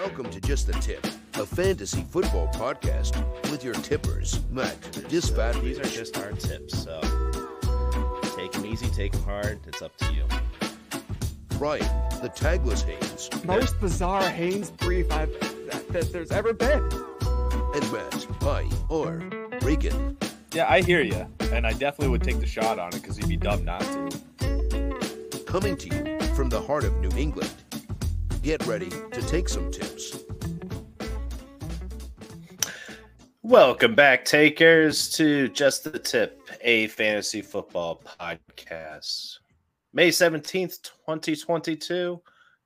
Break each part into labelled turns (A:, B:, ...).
A: Welcome to Just the Tip, a fantasy football podcast with your tippers, Matt, Disfatt-Bidge.
B: These are just our tips, so take them easy, take them hard. It's up to you.
A: Ryan, the Tagless Haynes.
C: Most bizarre Haynes brief that there's ever been.
A: And Matt, Regan.
D: Yeah, I hear you, and I definitely would take the shot on it because you'd be dumb not to.
A: Coming to you from the heart of New England. Get ready to take some tips.
B: Welcome back, takers, to Just the Tip, a fantasy football podcast. May 17th, 2022,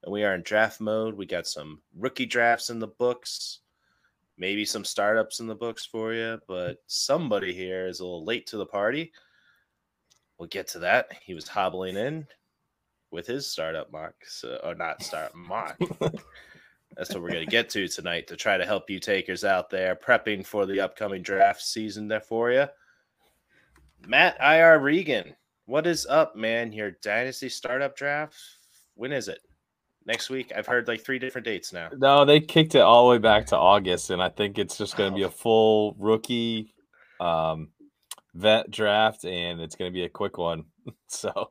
B: and we are in draft mode. We got some rookie drafts in the books, maybe some startups in the books for you, but somebody here is a little late to the party. We'll get to that. He was hobbling in with his startup mock, or not startup mock. That's what we're going to get to tonight to try to help you takers out there prepping for the upcoming draft season there for you. Matt IR Regan, what is up, man? Your Dynasty startup draft? When is it? Next week? I've heard like 3 different dates now.
D: No, they kicked it all the way back to August, and I think it's just going to be a full rookie vet draft, and it's going to be a quick one. So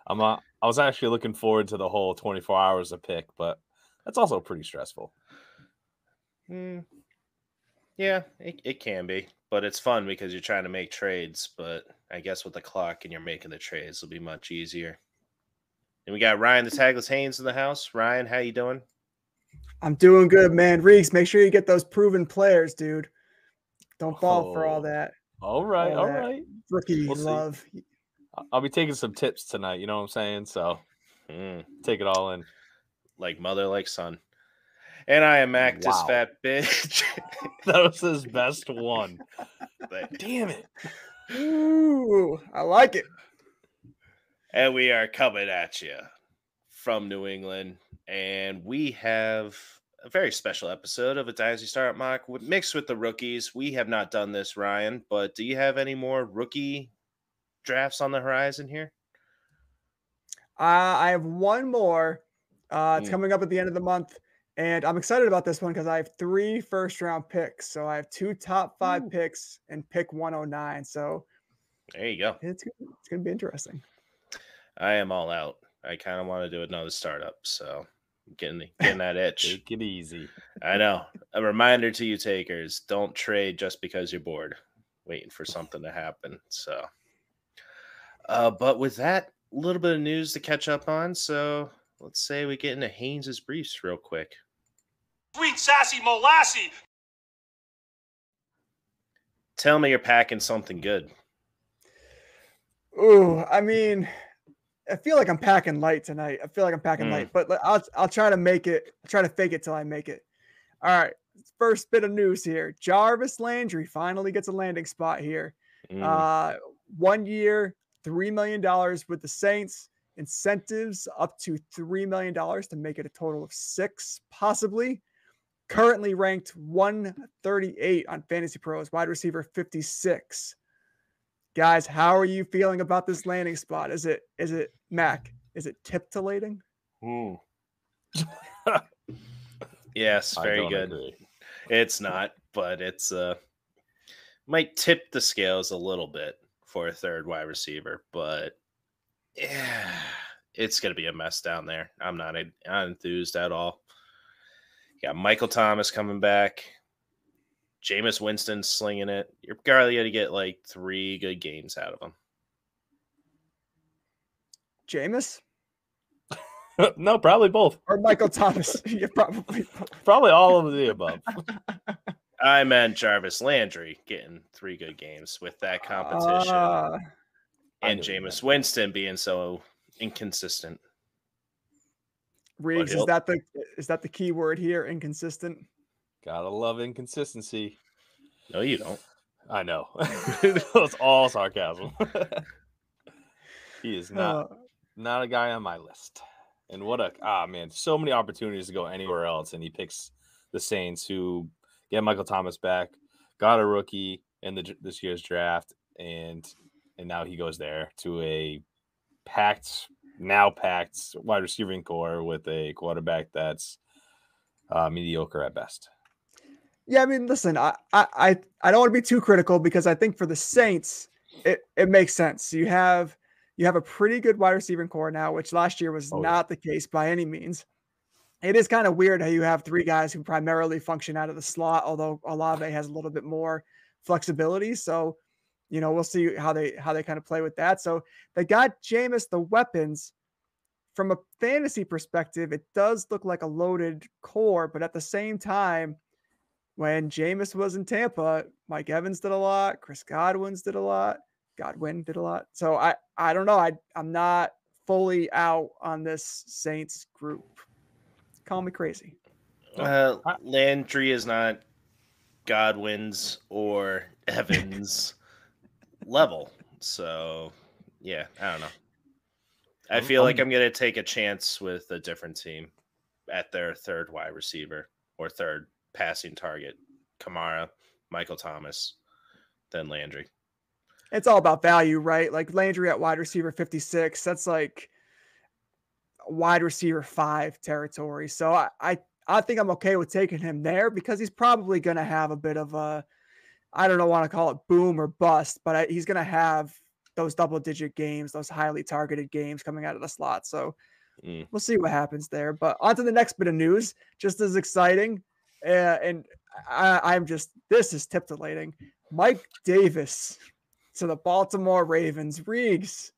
D: I was actually looking forward to the whole 24 hours of pick, but that's also pretty stressful.
B: Yeah, it can be, but it's fun because you're trying to make trades. But I guess with the clock and you're making the trades, it'll be much easier. And we got Ryan, the Tagless Haynes, in the house. Ryan, how you doing?
C: I'm doing good, man. Reeks, make sure you get those proven players, dude. Don't fall for all that.
D: All right.
C: Rookie love.
D: See. I'll be taking some tips tonight, you know what I'm saying? So take it all in.
B: Like mother, like son. And I am Mac Disfatt-Bidge.
D: That was his best one.
B: But
D: damn it.
C: Ooh, I like it.
B: And we are coming at you from New England. And we have a very special episode of a Dynasty Startup Mock mixed with the rookies. We have not done this, Ryan, but do you have any more rookie drafts on the horizon here?
C: I have one more. It's coming up at the end of the month, and I'm excited about this one because I have 3 first-round picks. So I have 2 top 5 picks and pick 109. So
B: there you go.
C: It's going to be interesting.
B: I am all out. I kind of want to do another startup, so getting that itch.
D: Take it easy.
B: I know. A reminder to you takers, don't trade just because you're bored, waiting for something to happen. So, but with that, a little bit of news to catch up on. So let's say we get into Haynes' briefs real quick.
E: Sweet sassy molassy.
B: Tell me you're packing something good.
C: Ooh, I mean, I feel like I'm packing light tonight. But I'll try to make it. I'll try to fake it till I make it. All right. First bit of news here. Jarvis Landry finally gets a landing spot here. 1 year, $3 million with the Saints. Incentives up to $3 million to make it a total of 6, possibly. Currently ranked 138 on Fantasy Pros, wide receiver 56. Guys, how are you feeling about this landing spot? Is it Mac? Is it tip-to-lating?
B: Yes, very good.
D: Agree.
B: It's not, but it's might tip the scales a little bit for a third wide receiver, but yeah, it's gonna be a mess down there. I'm not enthused at all. You got Michael Thomas coming back. Jameis Winston slinging it. You're probably going to get like 3 good games out of him.
C: Jameis?
D: No, probably both.
C: Or Michael Thomas. Yeah, probably both.
D: Probably all of the above.
B: I meant Jarvis Landry getting 3 good games with that competition. And Jameis Winston being so inconsistent.
C: Riggs, is that the key word here? Inconsistent?
D: Gotta love inconsistency.
B: No, you don't.
D: I know. It's all sarcasm. He is not a guy on my list. And so many opportunities to go anywhere else. And he picks the Saints, who get Michael Thomas back, got a rookie in this year's draft, and now he goes there to a packed wide receiving core with a quarterback that's mediocre at best.
C: Yeah, I mean, listen, I don't want to be too critical because I think for the Saints, it makes sense. You have a pretty good wide receiving core now, which last year was not the case by any means. It is kind of weird how you have three guys who primarily function out of the slot, although Olave has a little bit more flexibility. So, we'll see how they kind of play with that. So they got Jameis the weapons. From a fantasy perspective, it does look like a loaded core, but at the same time, when Jameis was in Tampa, Mike Evans did a lot, Chris Godwin did a lot. So I don't know. I'm not fully out on this Saints group. Call me crazy.
B: Landry is not Godwin's or Evans level. So, yeah, I don't know. I feel like I'm going to take a chance with a different team at their third wide receiver or third passing target. Kamara, Michael Thomas, then Landry.
C: It's all about value, right? Like Landry at wide receiver 56. That's like wide receiver 5 territory. So I think I'm okay with taking him there because he's probably going to have a bit of a, I don't know, want to call it boom or bust, but he's going to have those double-digit games, those highly targeted games coming out of the slot. So we'll see what happens there. But on to the next bit of news, just as exciting. And this is titillating. Mike Davis to the Baltimore Ravens. Reegs.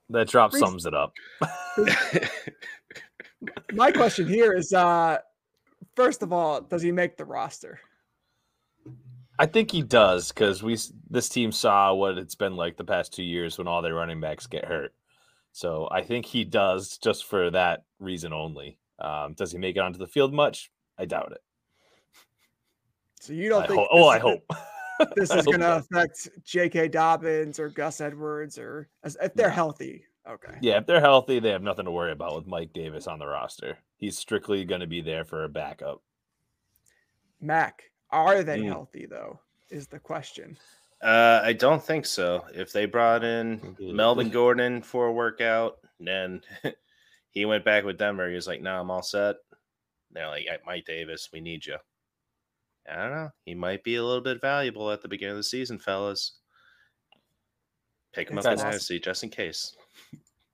D: That drop sums it up.
C: My question here is, first of all, does he make the roster?
D: I think he does because this team saw what it's been like the past 2 years when all their running backs get hurt. So I think he does just for that reason only. Does he make it onto the field much? I doubt it.
C: So you don't think?
D: I hope
C: this is going to affect J.K. Dobbins or Gus Edwards or if they're healthy. Okay.
D: Yeah, if they're healthy, they have nothing to worry about with Mike Davis on the roster. He's strictly going to be there for a backup.
C: Mac, are they healthy, though, is the question.
B: I don't think so. If they brought in Melvin Gordon for a workout, then he went back with Denver. He was like, no, I'm all set. They're like, Mike Davis, we need you. I don't know. He might be a little bit valuable at the beginning of the season, fellas. Pick him up in Dynasty just in case.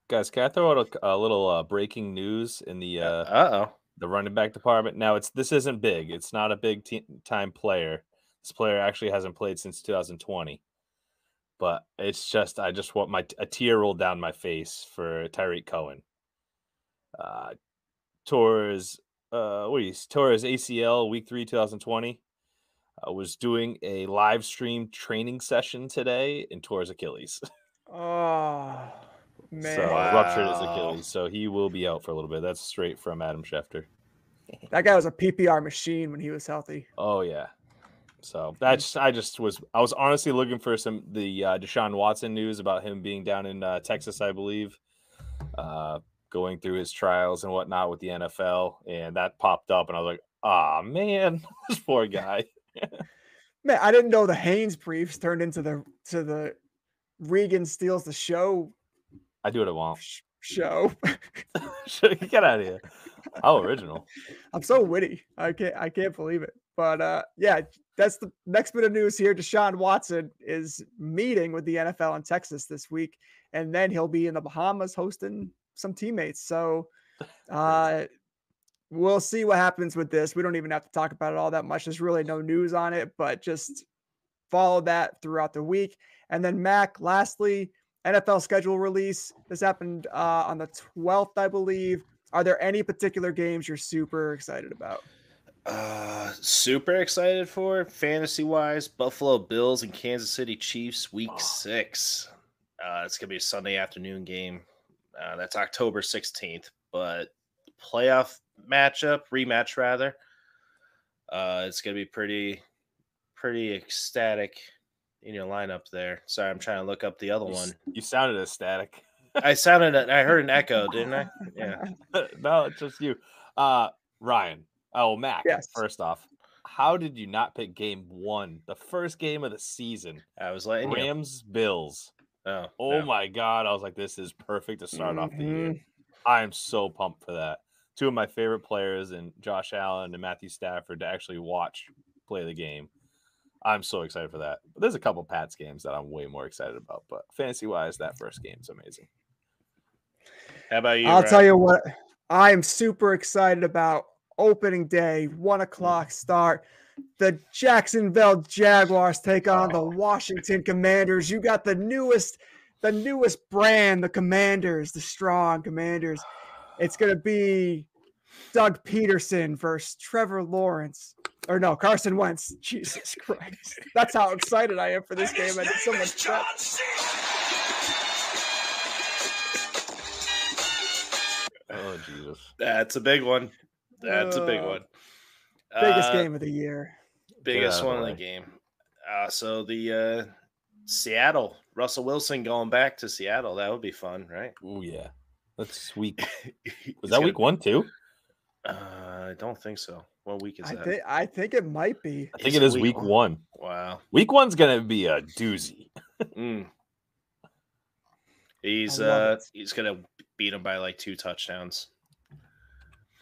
D: Guys, can I throw out a little breaking news in the running back department? Now, this isn't big. It's not a big time player. This player actually hasn't played since 2020. But it's just I just want a tear rolled down my face for Tyreek Cohen. Tore his ACL week 3, 2020. Was doing a live stream training session today and tore his Achilles.
C: Oh, man.
D: So ruptured his Achilles. So he will be out for a little bit. That's straight from Adam Schefter.
C: That guy was a PPR machine when he was healthy.
D: Oh, yeah. So I was honestly looking for the Deshaun Watson news about him being down in Texas, I believe, going through his trials and whatnot with the NFL. And that popped up and I was like, ah, man, this poor guy.
C: Man, I didn't know the Haynes briefs turned into the Regan steals the show.
D: I do what I want.
C: Show.
D: Get out of here. How original.
C: I'm so witty. I can't believe it. But yeah, that's the next bit of news here. Deshaun Watson is meeting with the NFL in Texas this week, and then he'll be in the Bahamas hosting some teammates. So we'll see what happens with this. We don't even have to talk about it all that much. There's really no news on it, but just follow that throughout the week. And then Mac, lastly, NFL schedule release. This happened on the 12th, I believe. Are there any particular games you're super excited about?
B: Super excited for fantasy-wise, Buffalo Bills and Kansas City Chiefs week 6. It's going to be a Sunday afternoon game. That's October 16th, but playoff rematch rather. It's going to be pretty ecstatic in your lineup there. Sorry, I'm trying to look up the other one.
D: You sounded ecstatic.
B: I heard an echo, didn't I? Yeah.
D: No, it's just you. Ryan. Oh, Mac.
C: Yes.
D: First off, how did you not pick game 1, the first game of the season?
B: I was letting
D: Rams, Bills.
B: Oh,
D: Oh
B: no.
D: my God. I was like, this is perfect to start off the year.
C: Mhm.
D: I am so pumped for that. Two of my favorite players in Josh Allen and Matthew Stafford to actually watch play the game. I'm so excited for that. But there's a couple Pats games that I'm way more excited about. But fantasy-wise, that first game's amazing.
B: How about you,
C: I'll
B: Ryan?
C: tell you what, I am super excited about opening day, 1:00 start. The Jacksonville Jaguars take on the Washington Commanders. You got the newest brand, the Commanders, the strong Commanders. It's going to be Doug Peterson versus Trevor Lawrence. Or no, Carson Wentz. Jesus Christ. That's how excited I am for this game. I did so much prep.
D: Oh, Jesus.
B: That's a big one. That's a big one.
C: Biggest game of the year.
B: Biggest
D: Get out of
B: one
D: the
B: of the
D: way.
B: game. So the Seattle, Russell Wilson going back to Seattle. That would be fun, right?
D: Oh, yeah. That's week.
B: He's
D: Was that
B: gonna-
D: week 1 too?
B: I don't think so. What week is
C: I
B: that?
C: think it might be.
D: I think it is week 1.
B: Wow.
D: Week 1's gonna be a doozy.
B: He's
C: I love it.
B: he's gonna beat him by like 2 touchdowns.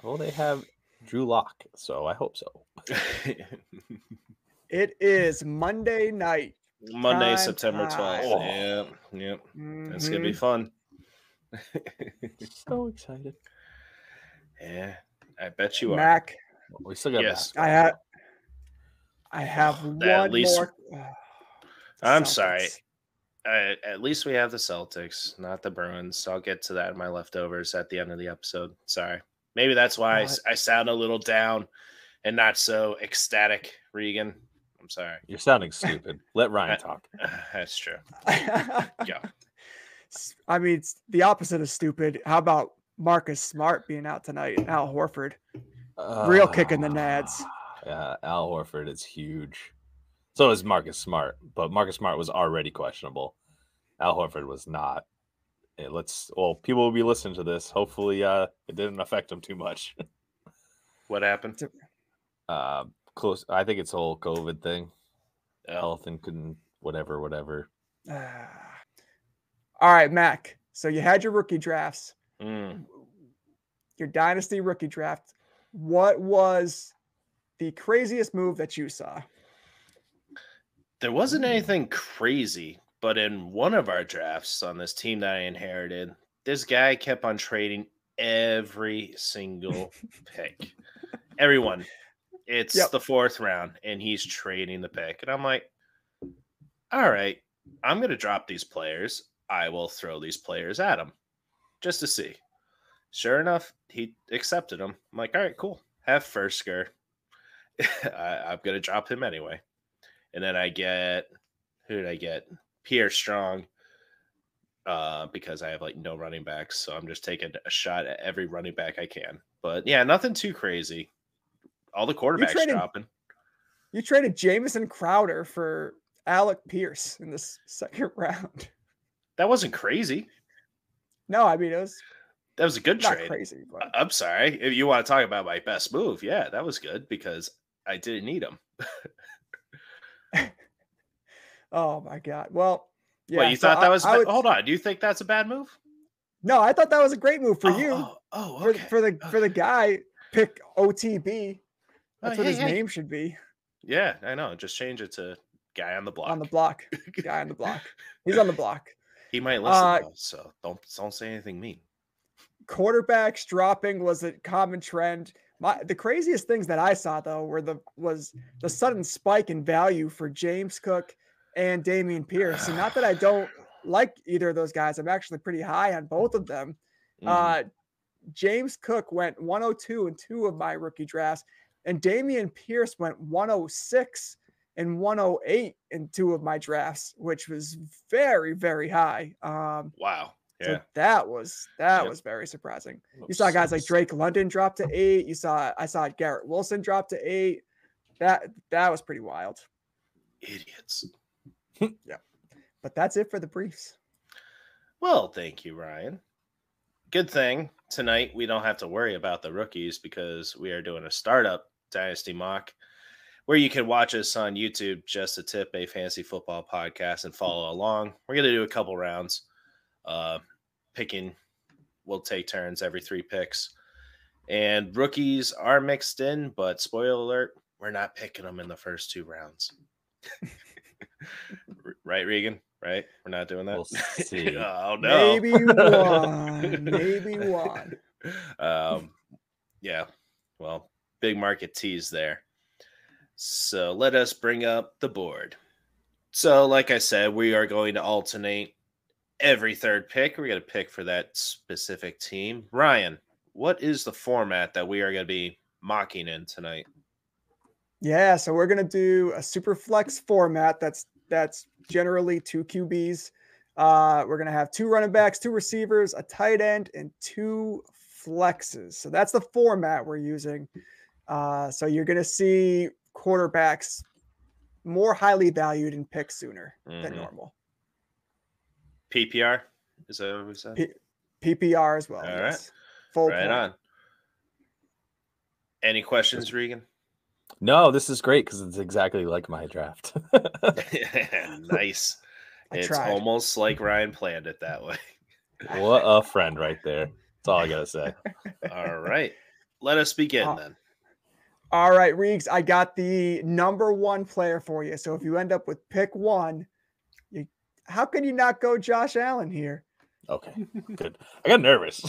D: Well, they have Drew Lock, so I hope so.
C: It is Monday night.
B: Monday,
C: Prime
B: September 12th.
C: time.
B: Yep.
C: Mhm.
B: It's gonna be fun.
D: So excited.
B: Yeah, I bet you are.
C: Mac.
D: We still got
B: Yes.
D: basketball.
C: I have
B: At
C: one
B: least-
C: more.
B: I'm sorry.
C: Celtics.
B: At least we have the Celtics, not the Bruins. I'll get to that in my leftovers at the end of the episode. Sorry. Maybe that's why
C: What?
B: I sound a little down and not so ecstatic, Regan. I'm sorry.
D: You're sounding stupid. Let Ryan talk.
B: That's true. Yeah.
C: I mean, it's the opposite of stupid. How about Marcus Smart being out tonight? And Al Horford. Real kick in the nads.
D: Yeah, Al Horford is huge. So is Marcus Smart, but Marcus Smart was already questionable. Al Horford was not. People will be listening to this. Hopefully, it didn't affect him too much.
B: What happened?
D: Close. I think it's a whole COVID thing.
B: Oh,
D: Health and couldn't whatever.
C: All right, Mac. So you had your rookie drafts,
B: mm.
C: your dynasty rookie draft. What was the craziest move that you saw?
B: There wasn't anything crazy, but in one of our drafts on this team that I inherited, this guy kept on trading every single pick. Everyone. It's the 4th round, and he's trading the pick. And I'm like, all right, I'm going to drop these players. I will throw these players at him just to see. Sure enough, he accepted them. I'm like, all right, cool. Have Fursker. I'm going to drop him anyway. And then I get, who did I get? Pierre Strong, because I have like no running backs. So I'm just taking a shot at every running back I can. But yeah, nothing too crazy. All the quarterbacks dropping.
C: You traded Jamison Crowder for Alec Pierce in this 2nd round.
B: That wasn't crazy.
C: No, I mean, that
B: was a good
C: not
B: trade.
C: crazy. But...
B: I'm sorry. If you want to talk about my best move, yeah, that was good because I didn't need him.
C: Oh my God. Well, yeah.
B: Well, you thought that was hold on. Do you think that's a bad move?
C: No, I thought that was a great move for you.
B: Okay.
C: For the guy, pick OTB. That's what his
B: hey.
C: name should be.
B: Yeah, I know. Just change it to guy on the block.
C: On the block. Guy on the block. He's on the block.
B: He might listen though, so don't say anything mean.
C: Quarterbacks dropping was a common trend. The craziest things that I saw though was the sudden spike in value for James Cook and Dameon Pierce. And not that I don't like either of those guys. I'm actually pretty high on both of them. Mm-hmm. James Cook went 102 in 2 of my rookie drafts, and Dameon Pierce went 106 and 108 in 2 of my drafts, which was very, very high.
B: Wow. Yeah.
C: So that was very surprising. You saw guys like Drake London drop to 8. I saw Garrett Wilson drop to 8. That was pretty wild.
B: Idiots.
C: Yeah. But that's it for the briefs.
B: Well, thank you, Ryan. Good thing tonight we don't have to worry about the rookies because we are doing a startup dynasty mock where you can watch us on YouTube, Just a Tip, a fantasy football podcast, and follow along. We're going to do a couple rounds. Picking, we'll take turns every 3 picks. And rookies are mixed in, but spoiler alert, we're not picking them in the first 2 rounds. Right, Regan? Right? We're not doing that?
D: We'll see.
B: Oh, no.
C: Maybe one. Maybe one.
B: Yeah. Well, big market tease there. So let us bring up the board. So, like I said, we are going to alternate every 3rd pick. We're going to pick for that specific team. Ryan, what is the format that we are going to be mocking in tonight?
C: Yeah, so we're gonna do a super flex format. That's generally 2 QBs. We're gonna have 2 running backs, 2 receivers, a tight end, and 2 flexes. So that's the format we're using. So you're gonna see quarterbacks more highly valued and picked sooner than normal.
B: PPR? Is that what we said?
C: PPR as well.
B: All
C: yes.
B: right.
C: Full
B: right
C: point.
B: on. Any questions, Regan?
D: No, this is great because it's exactly like my draft.
B: Nice. It's
C: tried.
B: almost like Ryan planned it that way.
D: What a friend right there. That's all I got to say.
B: All right. Let us begin then.
C: All right, Reegs, I got the number 1 player for you. So if you end up with pick 1, how can you not go Josh Allen here?
D: Okay, good. I got nervous.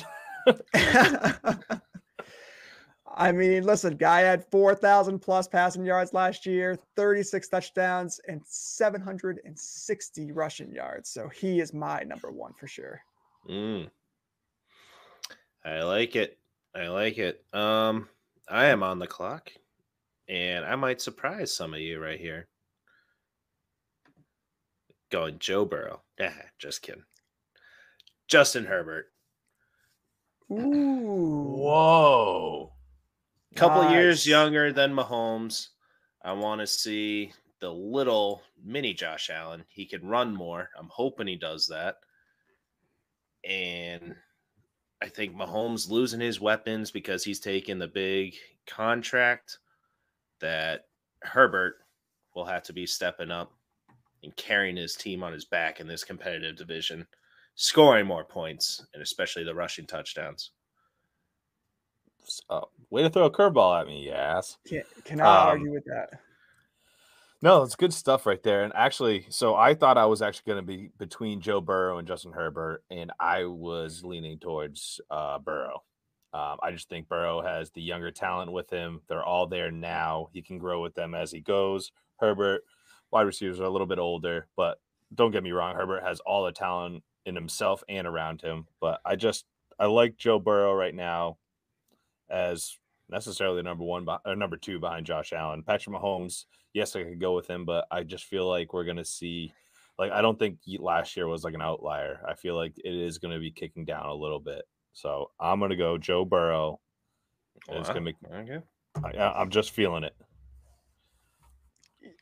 C: I mean, listen, guy had 4,000 plus passing yards last year, 36 touchdowns, and 760 rushing yards. So he is my number 1 for sure.
B: I like it. I am on the clock, and I might surprise some of you right here. Going Joe Burrow. Just kidding. Justin Herbert.
C: Ooh.
D: Whoa.
B: Couple
C: Nice.
B: years younger than Mahomes. I want to see the little mini Josh Allen. He can run more. I'm hoping he does that. And I think Mahomes losing his weapons because he's taking the big contract, that Herbert will have to be stepping up and carrying his team on his back in this competitive division, scoring more points, and especially the rushing touchdowns.
D: Way to throw a curveball at me, you ass.
C: Cannot argue with that.
D: No, it's good stuff right there. And actually, so I thought I was actually going to be between Joe Burrow and Justin Herbert, and I was leaning towards Burrow. I just think Burrow has the younger talent with him. They're all there now. He can grow with them as he goes. Herbert, wide receivers are a little bit older, but don't get me wrong. Herbert has all the talent in himself and around him. But I like Joe Burrow right now as necessarily number 2 behind Josh Allen. Patrick Mahomes, yes, I could go with him, but I just feel like we're going to see, I don't think last year was like an outlier. I feel like it is going to be kicking down a little bit. So I'm going to go Joe Burrow. Wow. It's going to make, okay. I'm just feeling it.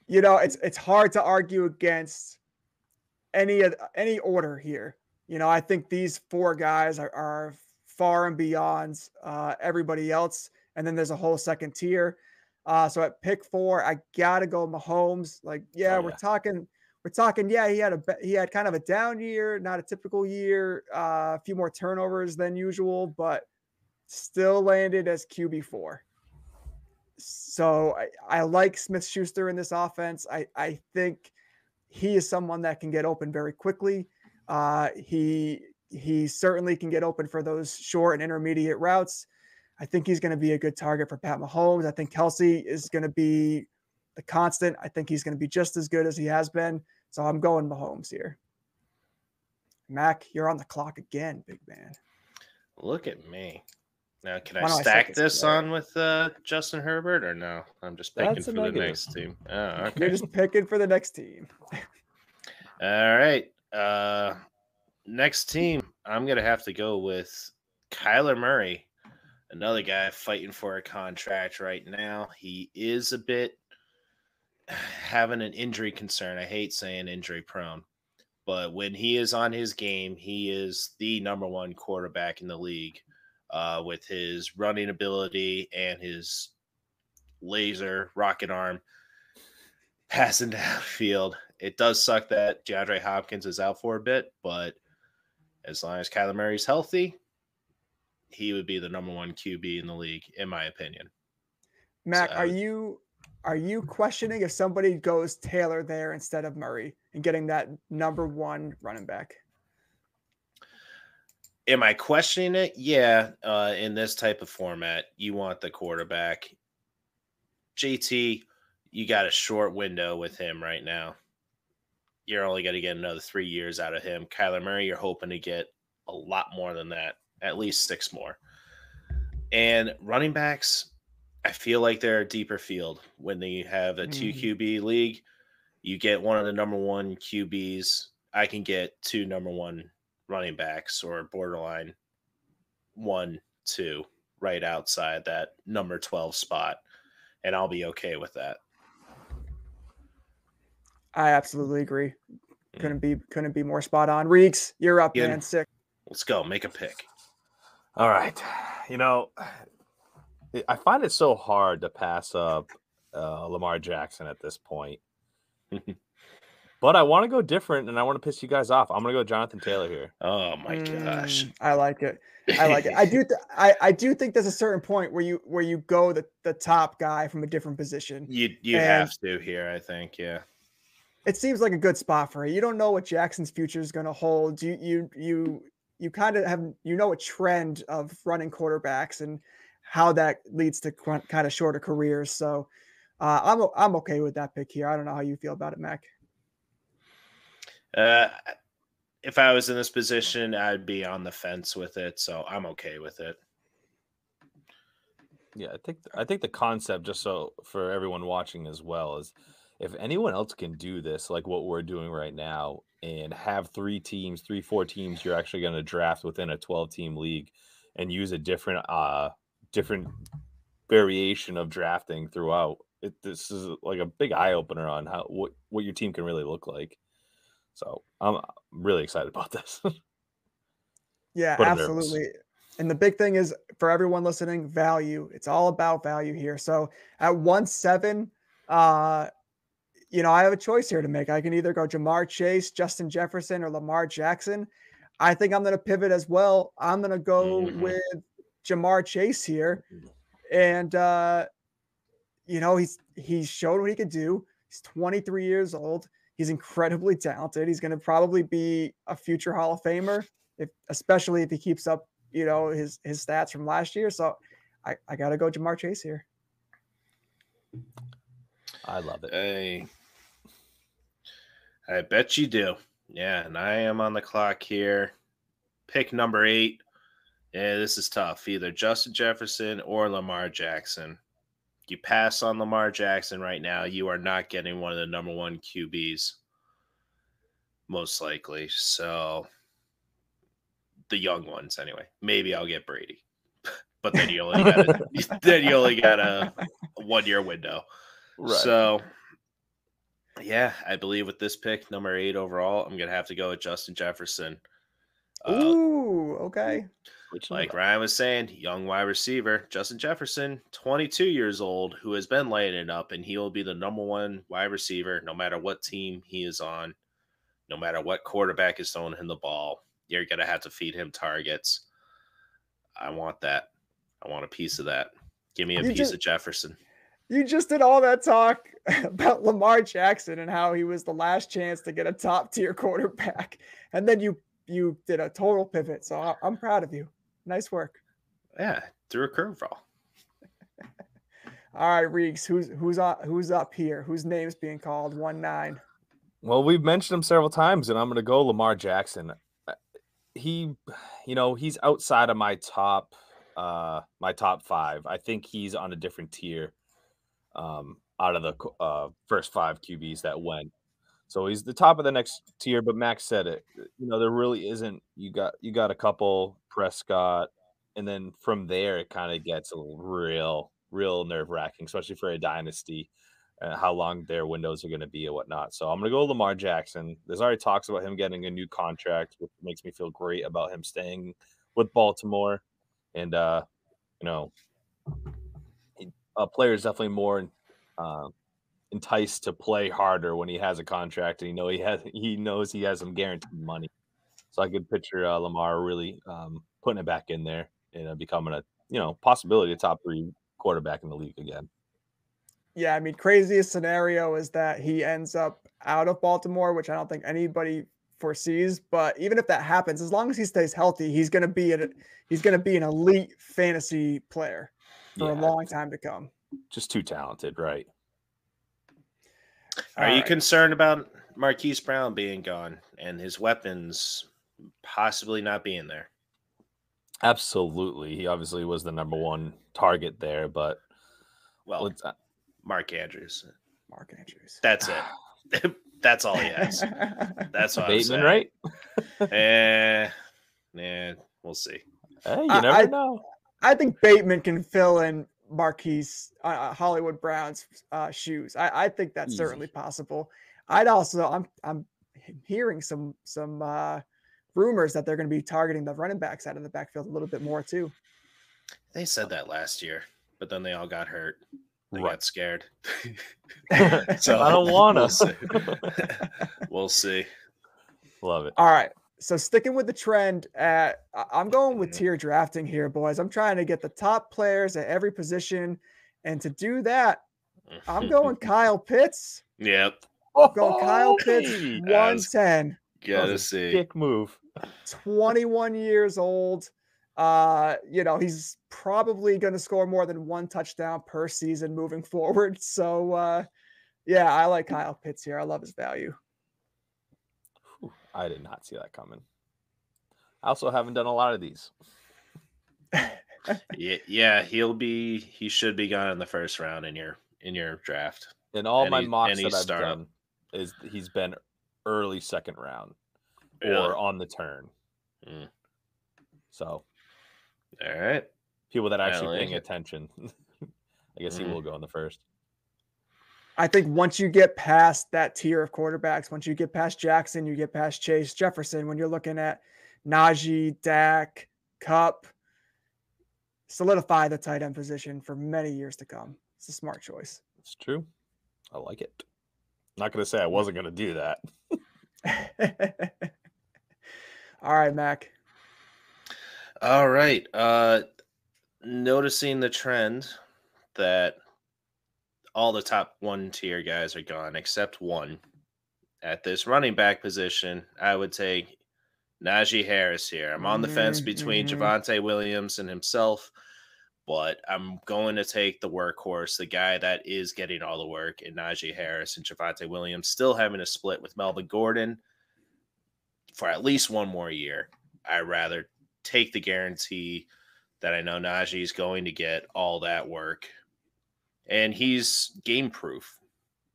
C: You know, it's hard to argue against any order here. You know, I think these 4 guys are far and beyond everybody else. And then there's a whole second tier. So at pick 4, I gotta go Mahomes. We're talking. Yeah, he had kind of a down year, not a typical year. A few more turnovers than usual, but still landed as QB4. So I like Smith-Schuster in this offense. I think he is someone that can get open very quickly. He certainly can get open for those short and intermediate routes. I think he's going to be a good target for Pat Mahomes. I think Kelsey is going to be the constant. I think he's going to be just as good as he has been. So I'm going Mahomes here. Mac, you're on the clock again, big man.
B: Look at me. Now, can I stack this on with Justin Herbert or no? I'm just picking for the next team. Oh, okay.
C: You're just picking for the next team.
B: All right. Next team, I'm going to have to go with Kyler Murray, another guy fighting for a contract right now. He is a bit having an injury concern. I hate saying injury prone, but when he is on his game, he is the number 1 quarterback in the league with his running ability and his laser rocket arm. passing downfield. It does suck that DeAndre Hopkins is out for a bit, but as long as Kyler Murray's healthy, he would be the number 1 QB in the league, in my opinion.
C: Mac,
B: So,
C: are you questioning if somebody goes Taylor there instead of Murray and getting that number 1 running back?
B: Am I questioning it? Yeah. In this type of format, you want the quarterback. JT, you got a short window with him right now. You're only going to get another 3 years out of him. Kyler Murray, you're hoping to get a lot more than that, at least 6 more. And running backs, I feel like they're a deeper field. When they have a 2 QB league, you get one of the number 1 QBs. I can get 2 number 1 running backs or borderline 1, 2 right outside that number 12 spot, and I'll be okay with that.
C: I absolutely agree. Couldn't be more spot on. Reeks, you're up, man. Sick.
B: Let's go. Make a pick.
D: All right. I find it so hard to pass up Lamar Jackson at this point. But I want to go different, and I want to piss you guys off. I'm going to go Jonathan Taylor here.
B: Oh my gosh,
C: I like it. I do think there's a certain point where you go the top guy from a different position.
B: You have to here, I think. Yeah,
C: it seems like a good spot for it. You don't know what Jackson's future is going to hold. You kind of have a trend of running quarterbacks and how that leads to kind of shorter careers. So I'm okay with that pick here. I don't know how you feel about it, Mac.
B: If I was in this position, I'd be on the fence with it, so I'm okay with it.
D: Yeah, I think the concept, just so for everyone watching as well, is if anyone else can do this, like what we're doing right now, and have 4 teams you're actually going to draft within a 12-team league, and use a different variation of drafting throughout. This is like a big eye opener on what your team can really look like. So I'm really excited about this.
C: Yeah, absolutely. And the big thing is, for everyone listening, value. It's all about value here. So at 1-7, I have a choice here to make. I can either go Jamar Chase, Justin Jefferson, or Lamar Jackson. I think I'm going to pivot as well. I'm going to go with Jamar Chase here. And, he's showed what he could do. He's 23 years old. He's incredibly talented. He's going to probably be a future Hall of Famer, especially if he keeps up, his stats from last year. So I got to go Jamar Chase here.
D: I love it.
B: Hey, I bet you do. Yeah, and I am on the clock here. Pick number 8. Yeah, this is tough. Either Justin Jefferson or Lamar Jackson. You pass on Lamar Jackson right now, you are not getting one of the number 1 QBs, most likely. So, the young ones, anyway. Maybe I'll get Brady, but then you only got a 1-year window.
D: Right.
B: So, yeah, I believe with this pick, number 8 overall, I'm gonna have to go with Justin Jefferson.
C: Ooh, okay.
B: Like Ryan was saying, young wide receiver, Justin Jefferson, 22 years old, who has been lighting it up, and he will be the number 1 wide receiver no matter what team he is on, no matter what quarterback is throwing him the ball. You're going to have to feed him targets. I want that. I want a piece of that. Give me a piece of Jefferson.
C: You just did all that talk about Lamar Jackson and how he was the last chance to get a top-tier quarterback, and then you did a total pivot. So I'm proud of you. Nice work.
B: Yeah, threw a curveball.
C: All right, Reeks, who's up here? Whose name's being called? 1-9.
D: Well, we've mentioned him several times, and I'm going to go Lamar Jackson. He's outside of my top 5. I think he's on a different tier out of the first 5 QBs that went. So he's the top of the next tier, but Max said it. There really isn't. You got a couple, Prescott, and then from there it kind of gets a real nerve-wracking, especially for a dynasty, how long their windows are going to be and whatnot. So I'm going to go Lamar Jackson. There's already talks about him getting a new contract, which makes me feel great about him staying with Baltimore. And a player is definitely more enticed to play harder when he has a contract and he knows he has some guaranteed money. So I could picture Lamar really putting it back in there and becoming a possibility a top 3 quarterback in the league again.
C: Yeah, I mean, craziest scenario is that he ends up out of Baltimore, which I don't think anybody foresees. But even if that happens, as long as he stays healthy, he's going to be an elite fantasy player for a long time to come.
D: Just too talented, right?
B: Are you concerned about Marquise Brown being gone and his weapons possibly not being there?
D: Absolutely. He obviously was the number 1 target there, but
B: Mark Andrews.
C: That's
B: it. That's all he has. That's all
D: Bateman, right?
B: We'll see.
D: Hey, you never know.
C: I think Bateman can fill in Marquise Hollywood Brown's shoes. I think that's certainly possible. I'm hearing some rumors that they're going to be targeting the running backs out of the backfield a little bit more too.
B: They said that last year, but then they all got hurt. They got scared.
D: So I don't want
B: to. We'll see.
D: Love it.
C: All right. So sticking with the trend, I'm going with tier drafting here, boys. I'm trying to get the top players at every position. And to do that, I'm going Kyle Pitts.
B: Yep.
C: Going Kyle Pitts, 110.
B: Gotta see.
D: Kick move.
C: 21 years old. He's probably going to score more than 1 touchdown per season moving forward. So, I like Kyle Pitts here. I love his value.
D: I did not see that coming. I also haven't done a lot of these.
B: Yeah, he should be gone in the first round in your draft.
D: In all my mocks that I've done, he's been early second round or on the turn. So,
B: all right,
D: people that are actually paying attention, I guess he will go in the first.
C: I think once you get past that tier of quarterbacks, once you get past Jackson, you get past Chase, Jefferson, when you're looking at Najee, Dak, Kupp, solidify the tight end position for many years to come. It's a smart choice.
D: It's true. I like it. I'm not going to say I wasn't going to do that.
C: All right, Mac.
B: All right. Noticing the trend that all the top 1 tier guys are gone except one. At this running back position, I would take Najee Harris here. I'm on the fence between Javonte Williams and himself, but I'm going to take the workhorse, the guy that is getting all the work, in Najee Harris, and Javonte Williams still having a split with Melvin Gordon for at least 1 more year. I'd rather take the guarantee that I know Najee is going to get all that work. And he's game proof.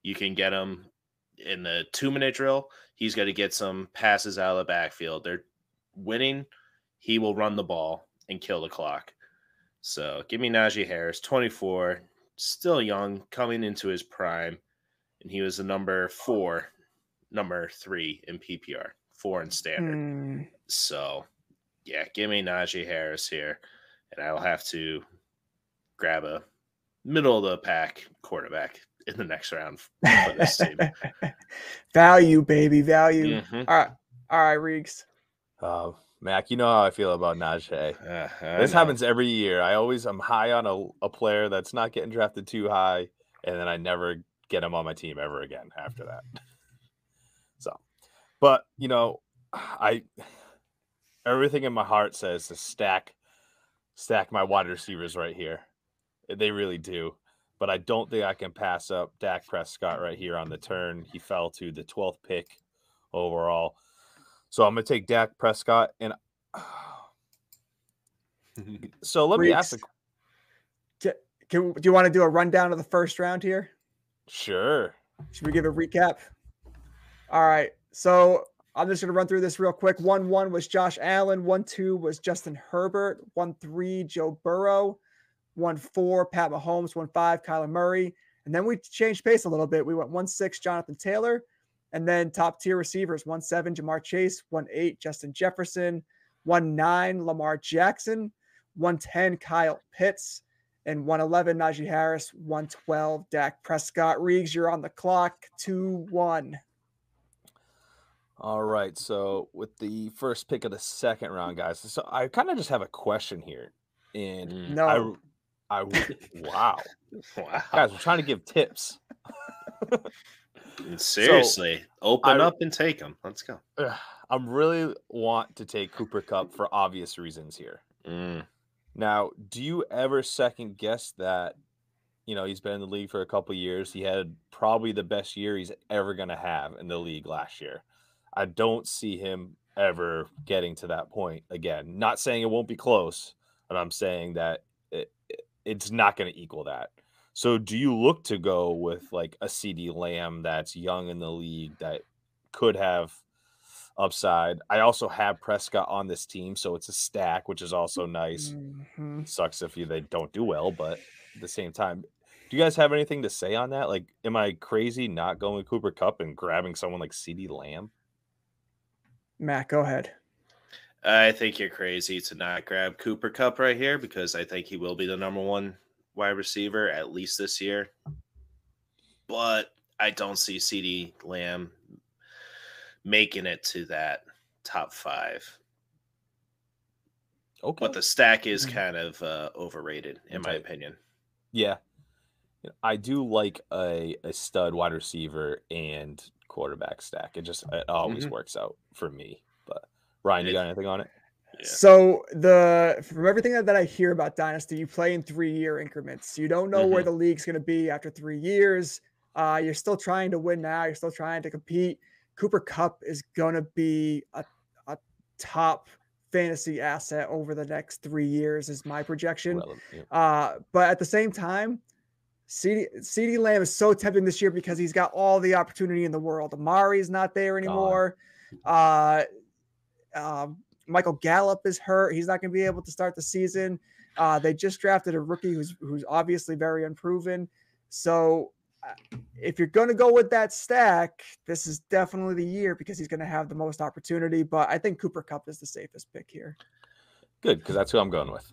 B: You can get him in the 2-minute drill. He's got to get some passes out of the backfield. They're winning. He will run the ball and kill the clock. So give me Najee Harris, 24, still young, coming into his prime. And he was the number 3 in PPR, 4 in standard. So, yeah, give me Najee Harris here. And I'll have to grab a middle of the pack quarterback in the next round for this team.
C: Value, baby, value. All right, Reeks.
D: Mac, you know how I feel about Najee. This happens every year. I'm high on a player that's not getting drafted too high, and then I never get him on my team ever again after that. So, but everything in my heart says to stack my wide receivers right here. They really do. But I don't think I can pass up Dak Prescott right here on the turn. He fell to the 12th pick overall. So I'm going to take Dak Prescott. And so let me ask.
C: Do you want to do a rundown of the first round here?
D: Sure.
C: Should we give a recap? All right. So I'm just going to run through this real quick. 1-1 was Josh Allen. 1-2 was Justin Herbert. 1-3, Joe Burrow. 1-4, Pat Mahomes. 1-5, Kyler Murray. And then we changed pace a little bit. We went 1-6, Jonathan Taylor. And then top tier receivers, 1-7, Jamar Chase. 1-8, Justin Jefferson. 1-9, Lamar Jackson. 1-10, Kyle Pitts. and 111 Najee Harris, 112 Dak Prescott. Reegs, you're on the clock. 2-1.
D: All right. So with the first pick of the second round, guys, so I kind of just have a question here, and
C: No.
D: wow,
B: Wow.
D: guys, we're trying to give tips.
B: Seriously, open up and take them. Let's go.
D: I really want to take Cooper Kupp for obvious reasons here. Now, do you ever second guess that, he's been in the league for a couple of years. He had probably the best year he's ever going to have in the league last year. I don't see him ever getting to that point again. Not saying it won't be close, but I'm saying that it's not going to equal that. So do you look to go with like a CeeDee Lamb that's young in the league that could have upside? I also have Prescott on this team, so it's a stack, which is also nice. Sucks if they don't do well, but at the same time, do you guys have anything to say on that? Like, am I crazy not going with Cooper Kupp and grabbing someone like CeeDee Lamb?
C: Matt, go ahead.
B: I think you're crazy to not grab Cooper Kupp right here because I think he will be the number one wide receiver at least this year. But I don't see CeeDee Lamb making it to that top 5.
D: Okay.
B: But the stack is kind of overrated, in my opinion.
D: Yeah. I do like a stud wide receiver and quarterback stack. It always works out for me. But Ryan, you got anything on it?
C: Yeah. So from everything that I hear about Dynasty, you play in 3-year increments. You don't know where the league's going to be after 3 years. You're still trying to win now. You're still trying to compete. Cooper Kupp is going to be a top fantasy asset over the next 3 years is my projection. But at the same time, CeeDee Lamb is so tempting this year because he's got all the opportunity in the world. Amari's not there anymore. Michael Gallup is hurt. He's not going to be able to start the season. They just drafted a rookie who's obviously very unproven. So if you're going to go with that stack, this is definitely the year because he's going to have the most opportunity. But I think Cooper Kupp is the safest pick here.
D: Good, because that's who I'm going with.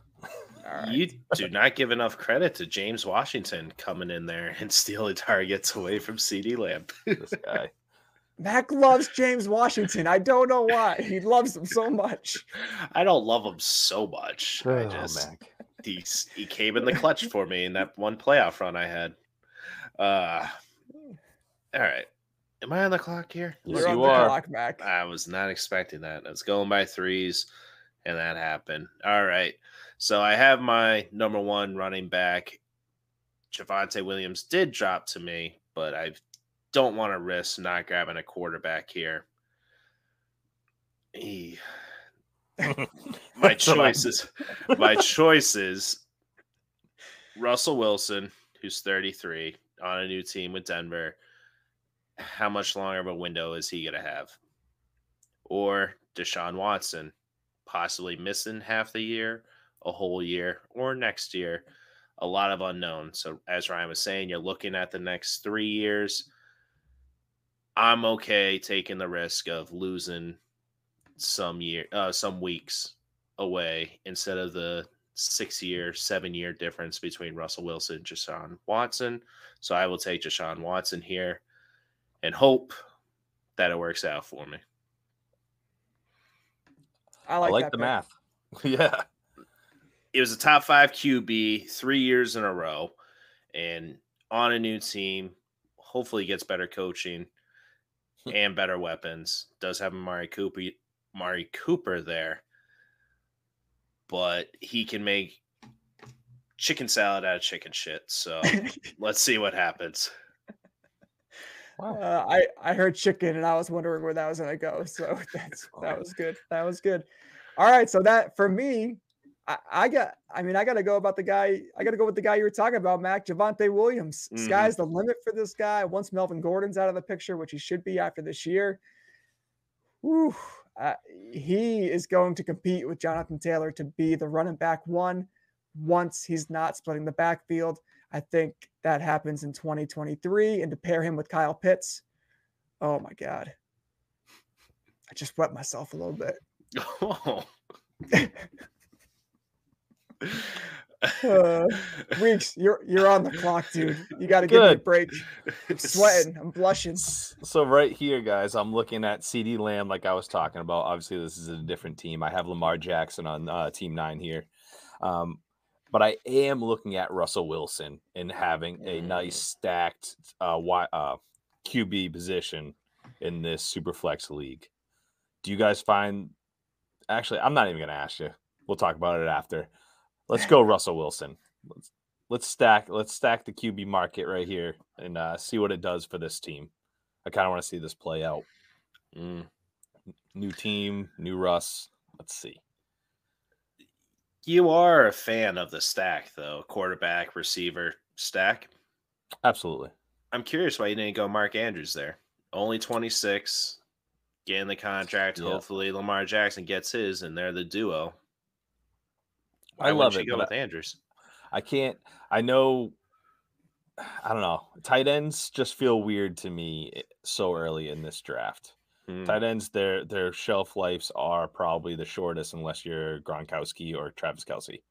B: Right. You do not give enough credit to James Washington coming in there and stealing targets away from CeeDee Lamb.
D: This guy.
C: Mac loves James Washington. I don't know why. He loves him so much.
B: I don't love him so much.
D: Mac.
B: He came in the clutch for me in that one playoff run I had. All right. Am I on the clock here?
C: Yes, you are. Clock, Mac.
B: I was not expecting that. I was going by 3s, and that happened. All right. So I have my number 1 running back. Javonte Williams did drop to me, but I don't want to risk not grabbing a quarterback here. My choices Russell Wilson, who's 33, on a new team with Denver. How much longer of a window is he going to have? Or Deshaun Watson, possibly missing half the year, a whole year, or next year. A lot of unknowns. So as Ryan was saying, you're looking at the next 3 years. I'm okay taking the risk of losing some weeks away instead of the 6-year, 7-year difference between Russell Wilson and Deshaun Watson. So I will take Deshaun Watson here and hope that it works out for me.
C: I like
D: the
C: pick.
D: math. Yeah.
B: It was a top 5 QB 3 years in a row and on a new team. Hopefully he gets better coaching and better weapons. Does have Amari Cooper there, but he can make chicken salad out of chicken shit. So let's see what happens.
D: Wow.
C: I heard chicken and I was wondering where that was going to go. So that was good. That was good. All right. So that for me, I got to go with the guy you were talking about, Mac, Javonte Williams. Sky's the limit for this guy. Once Melvin Gordon's out of the picture, which he should be after this year, he is going to compete with Jonathan Taylor to be the running back 1 once he's not splitting the backfield. I think that happens in 2023. And to pair him with Kyle Pitts, oh my God. I just wet myself a little bit.
B: Oh.
C: Weeks, you're on the clock, dude. You got to give me a
D: Good.
C: break. I'm sweating. I'm blushing.
D: So right here, guys, I'm looking at CeeDee Lamb, like I was talking about. Obviously, this is a different team. I have Lamar Jackson on Team 9 here. But I am looking at Russell Wilson and having a nice stacked QB position in this Superflex league. Do you guys find – actually, I'm not even going to ask you. We'll talk about it after. Let's go Russell Wilson. Let's stack the QB market right here and see what it does for this team. I kind of want to see this play out. New team, new Russ. Let's see.
B: You are a fan of the stack, though. Quarterback, receiver, stack.
D: Absolutely.
B: I'm curious why you didn't go Mark Andrews there. Only 26, getting the contract.
D: Yeah.
B: Hopefully Lamar Jackson gets his, and they're the duo. Why
D: I love
B: wouldn't
D: it.
B: you go with Andrews?
D: I can't. I know. I don't know. Tight ends just feel weird to me so early in this draft. Tight ends, their shelf lives are probably the shortest unless you're Gronkowski or Travis Kelce.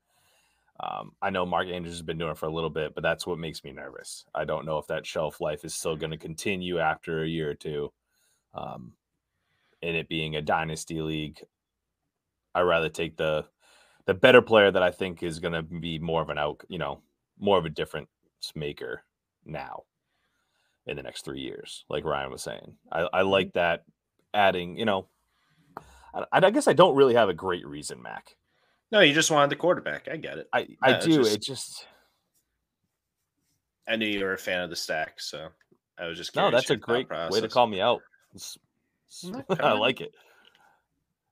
D: I know Mark Andrews has been doing it for a little bit, but that's what makes me nervous. I don't know if that shelf life is still going to continue after a year or two. And it being a dynasty league, I'd rather take the better player that I think is going to be more of more of a difference maker now in the next 3 years, like Ryan was saying. I like that adding, I guess I don't really have a great reason, Mac.
B: No, you just wanted the quarterback. I get it.
D: I do.
B: I knew you were a fan of the stack, so I was just
D: curious.
B: No,
D: that's a great way to call me out. I like it.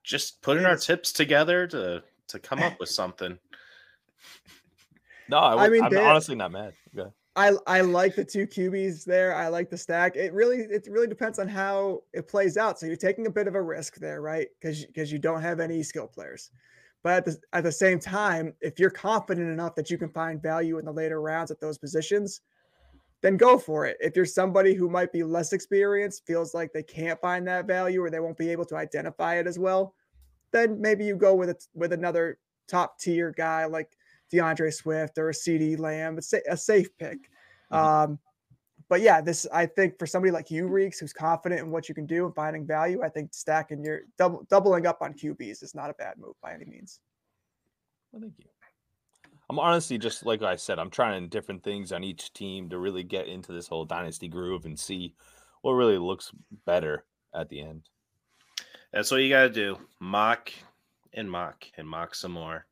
B: Just putting our tips together to come up with something.
C: No,
D: I'm honestly not mad. Yeah.
C: I like the two QBs there. I like the stack. It really depends on how it plays out. So you're taking a bit of a risk there, right? Because you don't have any skill players. But at the same time, if you're confident enough that you can find value in the later rounds at those positions, then go for it. If you're somebody who might be less experienced, feels like they can't find that value or they won't be able to identify it as well, then maybe you go with another top tier guy like DeAndre Swift or a CeeDee Lamb. It's a safe pick. But yeah, I think for somebody like you, Reeks, who's confident in what you can do and finding value, I think stacking your doubling up on QBs is not a bad move by any means.
D: Well, thank you. I'm honestly, just like I said, I'm trying different things on each team to really get into this whole dynasty groove and see what really looks better at the end.
B: That's what you got to do. Mock some more.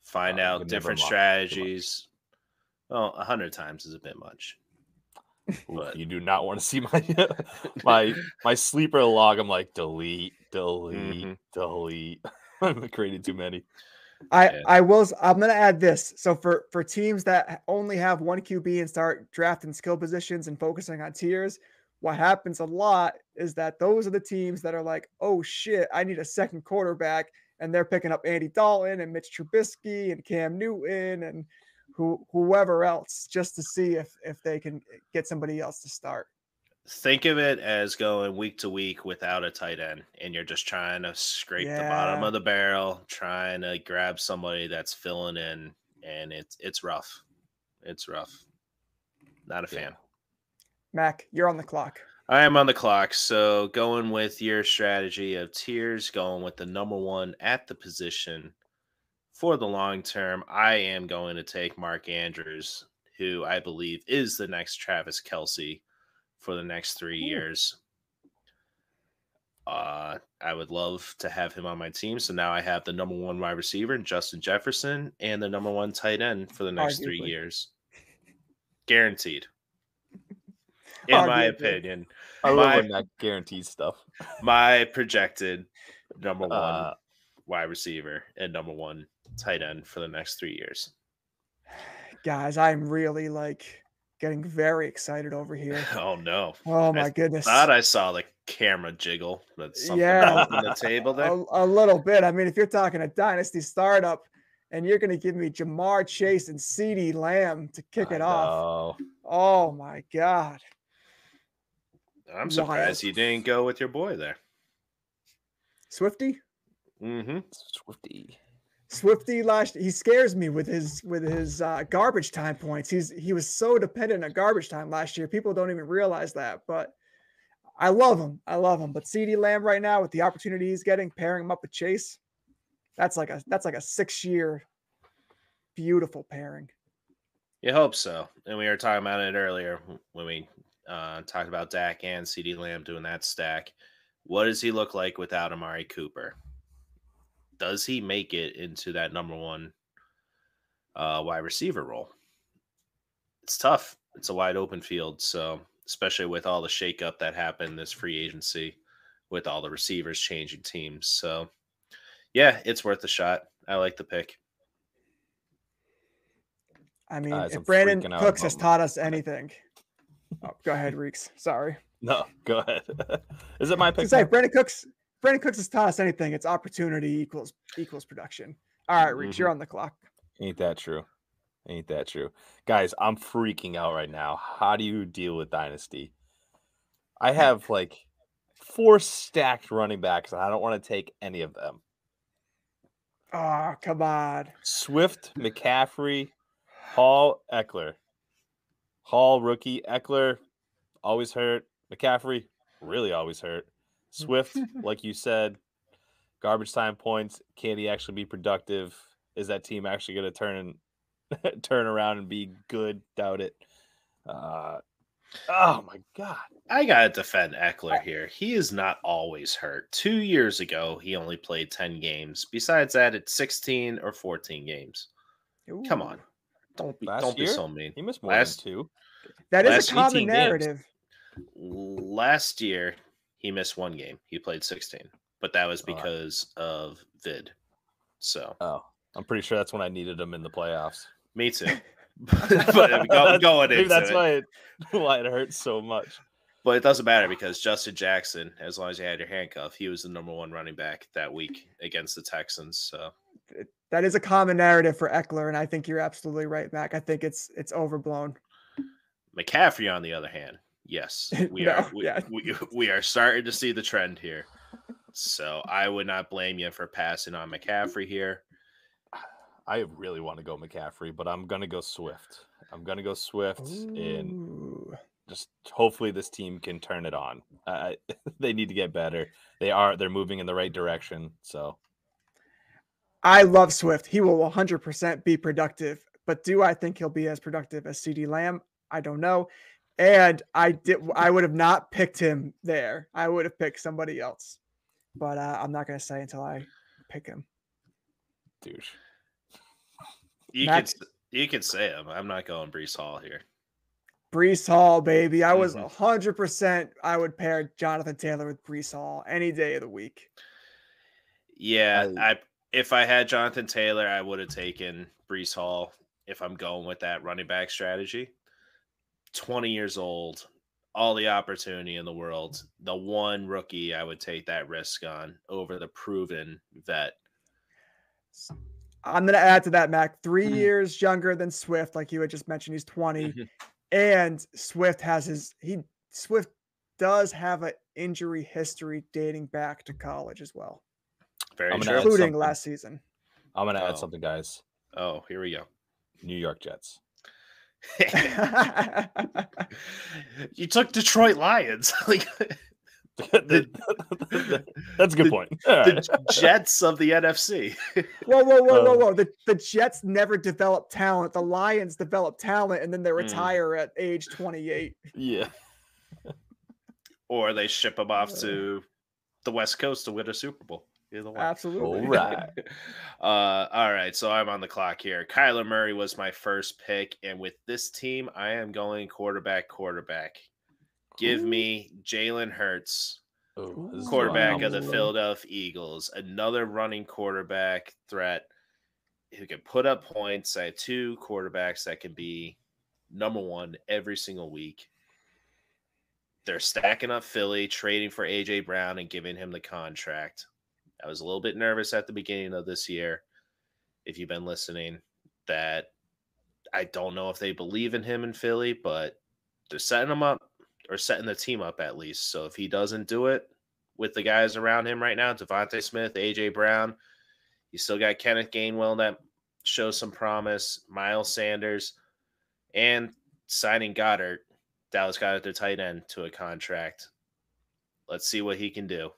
B: Find out different strategies. Well, 100 times is a bit much.
D: But you do not want to see my sleeper log. I'm like, delete. I've created too many.
C: I'm going to add this. So for teams that only have one QB and start drafting skill positions and focusing on tiers, what happens a lot is that those are the teams that are like, oh shit, I need a second quarterback. And they're picking up Andy Dalton and Mitch Trubisky and Cam Newton and whoever else just to see if they can get somebody else to start.
B: Think of it as going week to week without a tight end, and you're just trying to scrape the bottom of the barrel, trying to grab somebody that's filling in, and it's rough. It's rough. Not a fan.
C: Mac, you're on the clock.
B: I am on the clock, so going with your strategy of tiers, going with the number one at the position for the long term, I am going to take Mark Andrews, who I believe is the next Travis Kelce for the next 3 years. I would love to have him on my team, so now I have the number one wide receiver, Justin Jefferson, and the number one tight end for the next 3 years. Guaranteed. In my opinion.
D: I love when that guaranteed stuff.
B: My projected number one wide receiver and number one tight end for the next 3 years.
C: Guys, I'm really getting very excited over here.
B: Oh no.
C: Oh my goodness.
B: I thought I saw the camera jiggle. That's something else on the table there.
C: A little bit. I mean, if you're talking a dynasty startup and you're going to give me Jamar Chase and CeeDee Lamb to kick it off. Oh my God.
B: I'm surprised you didn't go with your boy there.
C: Swifty?
B: Mm-hmm.
C: Swifty he scares me with his garbage time points. He was so dependent on garbage time last year. People don't even realize that, but I love him. But CeeDee Lamb right now with the opportunity he's getting, pairing him up with Chase, that's like a 6-year beautiful pairing.
B: You hope so. And we were talking about it earlier when we talked about Dak and CeeDee Lamb doing that stack. What does he look like without Amari Cooper? Does he make it into that number one wide receiver role? It's tough. It's a wide open field. So, especially with all the shakeup that happened this free agency, with all the receivers changing teams. So, yeah, it's worth a shot. I like the pick.
C: I mean, if Brandon Cooks has taught us anything. Oh, go ahead, Reeks. Sorry.
D: No, go ahead. Is it my pick?
C: Brandon Cooks has taught us anything. It's opportunity equals production. All right, Reeks, you're on the clock.
D: Ain't that true? Guys, I'm freaking out right now. How do you deal with Dynasty? I have like 4 stacked running backs, and I don't want to take any of them.
C: Oh, come on.
D: Swift, McCaffrey, Hall, Eckler. Hall, rookie. Eckler, always hurt. McCaffrey, really always hurt. Swift, like you said, garbage time points. Can he actually be productive? Is that team actually going to turn around and be good? Doubt it. Oh my God.
B: I got to defend Eckler here. He is not always hurt. 2 years ago, he only played 10 games. Besides that, it's 16 or 14 games.
C: Ooh.
B: Come on. Don't be so mean.
D: He missed more than 2.
C: That is a common narrative.
B: Last year, he missed 1 game. He played 16, but that was because of vid. So,
D: I'm pretty sure that's when I needed him in the playoffs.
B: Me too. But going into
D: that's why it hurts so much.
B: But it doesn't matter because Justin Jackson, as long as you had your handcuff, he was the number 1 running back that week against the Texans. So
C: that is a common narrative for Eckler, and I think you're absolutely right, Mac. I think it's overblown.
B: McCaffrey, on the other hand, yes, we are starting to see the trend here. So I would not blame you for passing on McCaffrey here.
D: I really want to go McCaffrey, but I'm going to go Swift. And just hopefully this team can turn it on. They need to get better. They're moving in the right direction. So
C: I love Swift. He will 100% be productive, but do I think he'll be as productive as CeeDee Lamb? I don't know. And I would have not picked him there. I would have picked somebody else, but I'm not going to say until I pick him.
D: Douche.
B: You can say him. I'm not going Breece Hall here.
C: Breece Hall, baby. I was 100%. I would pair Jonathan Taylor with Breece Hall any day of the week.
B: Yeah, if I had Jonathan Taylor, I would have taken Breece Hall if I'm going with that running back strategy. 20 years old, all the opportunity in the world. The one rookie I would take that risk on over the proven vet.
C: I'm going to add to that, Mac. 3 years younger than Swift, like you had just mentioned. He's 20. And Swift does have an injury history dating back to college as well.
B: Very true.
C: Including last season.
D: I'm going to add something, guys.
B: Oh, here we go.
D: New York Jets.
B: You took Detroit Lions.
D: That's a good point.
B: The Jets of the NFC.
C: Whoa. The Jets never develop talent. The Lions develop talent, and then they retire at age 28.
D: Yeah.
B: Or they ship them off to the West Coast to win a Super Bowl.
C: Absolutely.
D: All right.
B: All right, so I'm on the clock here. Kyler Murray was my first pick, and with this team, I am going quarterback. Give me Jalen Hurts, quarterback of the Philadelphia Eagles, another running quarterback threat who can put up points. I have 2 quarterbacks that can be number 1 every single week. They're stacking up Philly, trading for A.J. Brown and giving him the contract. I was a little bit nervous at the beginning of this year, if you've been listening, that I don't know if they believe in him in Philly, but they're setting him up. Or setting the team up at least. So if he doesn't do it with the guys around him right now, Devontae Smith, A.J. Brown, You still got Kenneth Gainwell that shows some promise, Miles Sanders, and signing Goddard. Dallas got their tight end to a contract. Let's see what he can do.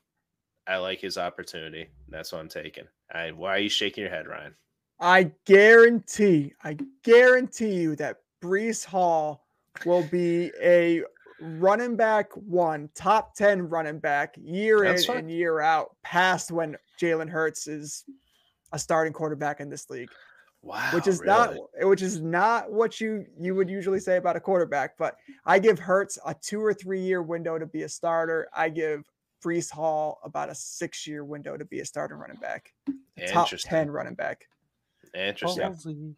B: I like his opportunity. That's what I'm taking. Why are you shaking your head, Ryan?
C: I guarantee you that Breece Hall will be a running back one, top 10 running back year in and year out, past when Jalen Hurts is a starting quarterback in this league.
B: Wow.
C: Which is not what you would usually say about a quarterback, but I give Hurts a 2 or 3 year window to be a starter. I give Breece Hall about a 6-year window to be a starting running back. Top 10 running back.
B: Interesting.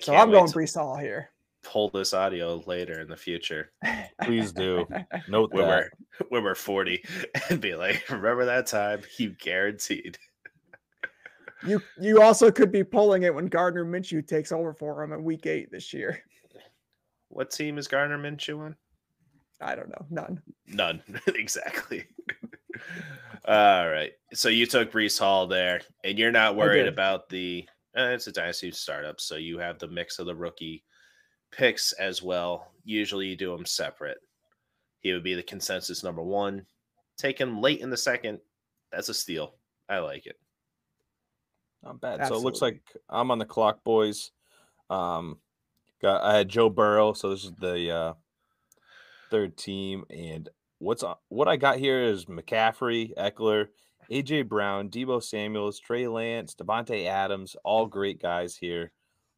C: So I'm going Breece Hall here.
B: Pull this audio later in the future.
D: Please do. Note
B: when we're 40 and be like, remember that time? You guaranteed.
C: You also could be pulling it when Gardner Minshew takes over for him in week 8 this year.
B: What team is Gardner Minshew on?
C: I don't know.
B: None. Exactly. All right. So you took Breece Hall there, and you're not worried about the it's a Dynasty startup, so you have the mix of the rookie picks as well. Usually you do them separate. He would be the consensus number 1. Take him late in the second. That's a steal. I like it.
D: Not bad.
C: Absolutely.
D: So it looks like I'm on the clock, boys. I had Joe Burrow, so this is the third team, and what I got here is McCaffrey, Eckler, AJ Brown, Deebo Samuels, Trey Lance, Devontae Adams, all great guys here.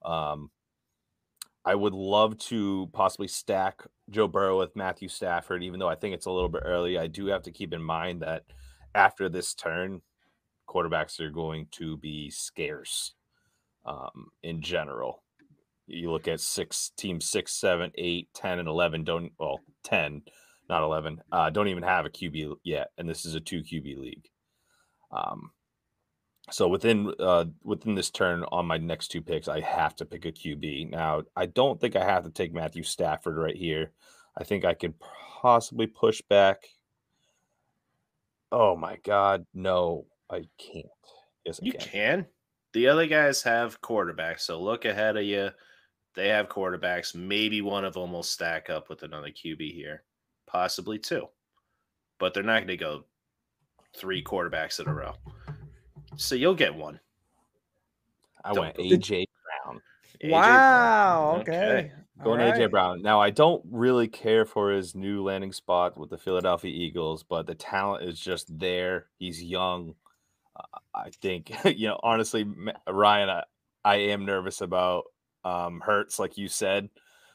D: I would love to possibly stack Joe Burrow with Matthew Stafford, even though I think it's a little bit early. I do have to keep in mind that after this turn, quarterbacks are going to be scarce in general. You look at teams 6, 7, 8, 10, and 11 10, not 11, don't even have a QB yet, and this is a 2 QB league. So within this turn on my next 2 picks, I have to pick a QB. Now, I don't think I have to take Matthew Stafford right here. I think I could possibly push back. Oh my God, no, I can't. Yes, I
B: can. The other guys have quarterbacks, so look ahead of you. They have quarterbacks. Maybe one of them will stack up with another QB here, possibly 2. But they're not going to go 3 quarterbacks in a row. So you'll get one.
D: I went AJ Brown.
C: Wow. Okay.
D: Going AJ Brown. Now, I don't really care for his new landing spot with the Philadelphia Eagles, but the talent is just there. He's young. I think, honestly, Ryan, I am nervous about Hurts, like you said.